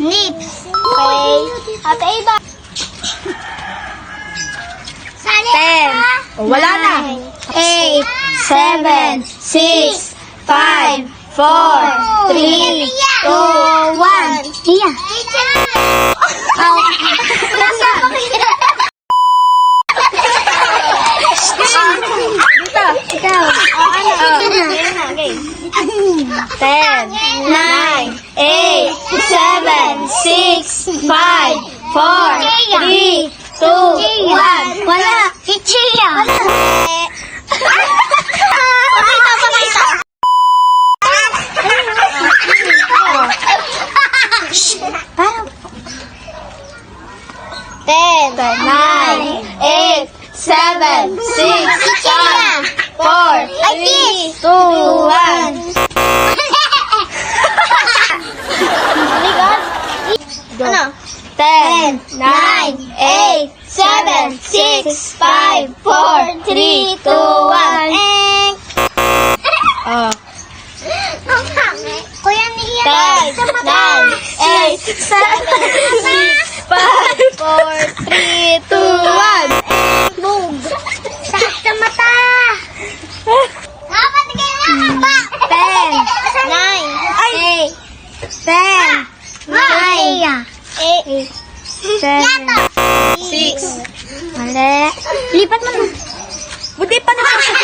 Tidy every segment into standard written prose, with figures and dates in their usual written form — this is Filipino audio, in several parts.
Lips. Okay. Ate Eva. 10. Wala na. 8, 7, 6, 5, 4, 3, 2, 1. Iya. Dito. Ikaw. Okay. 10, 9, 8, 7, 6, 5, 4, 3, 2, 1. Wala. Si Chia. Pakita. Paano? 10, 9, 8, 7, 6, 5, 4, 3, 2, 1. Ano? 10, 9, 8, 7, 6, 5, 4, 3, 2, 1. Kuya, nihiya. 10, 9, 8, 7, 6, 5, 4, 3, 2, 1. Bug. Sakit sa mata. Dapat kailangan pa. 10, 9, 8, 10, 9, 8, 7, 6. Mali. Lipat mo na. Buti pa naman siya.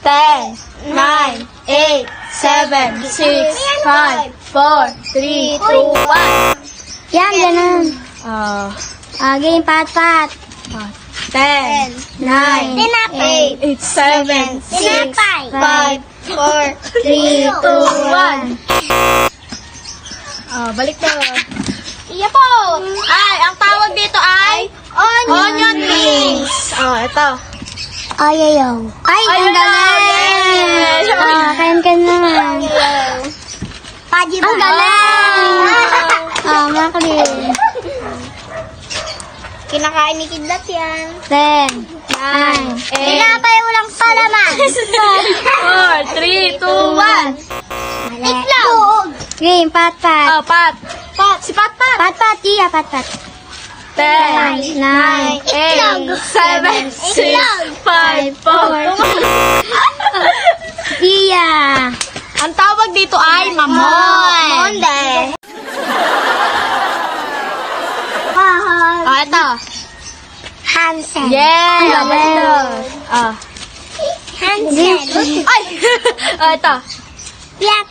10, 9, 8, 7, 6, 5, 4, 3, 2, 1. Yan, ganun. Game, pat. 10, 9, 8, 7, 6, 5, 4, 3, 2, 1. Balik na. Iya po. Ay, ang tawag dito ay onion rings. Ito. Ayayaw. Ay, ang galing. Kain ka na. Ang galing. Makalin. Kinakain ni Kidlat yan. 10, 9, 8. Tinapay walang palaman. 4, 3, 2, 1. Itlog. Game, pat. Pat. Si Pat. Iya, pat. 10, 9, 8, 7, 6, 5, 4. Iya. Ang tawag dito ay mamon. Monde. Ito. Hansen. Yeah. Ang galing. Hansen. Ay. Ito. Piat.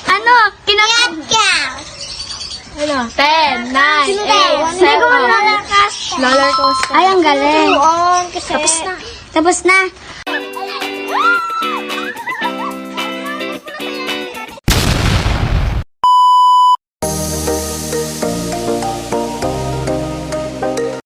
Ano? Piat ka. Ano? 10, 9, 8, 7. Roller coaster. Ay, ang galing. Tapos na. Tapos na.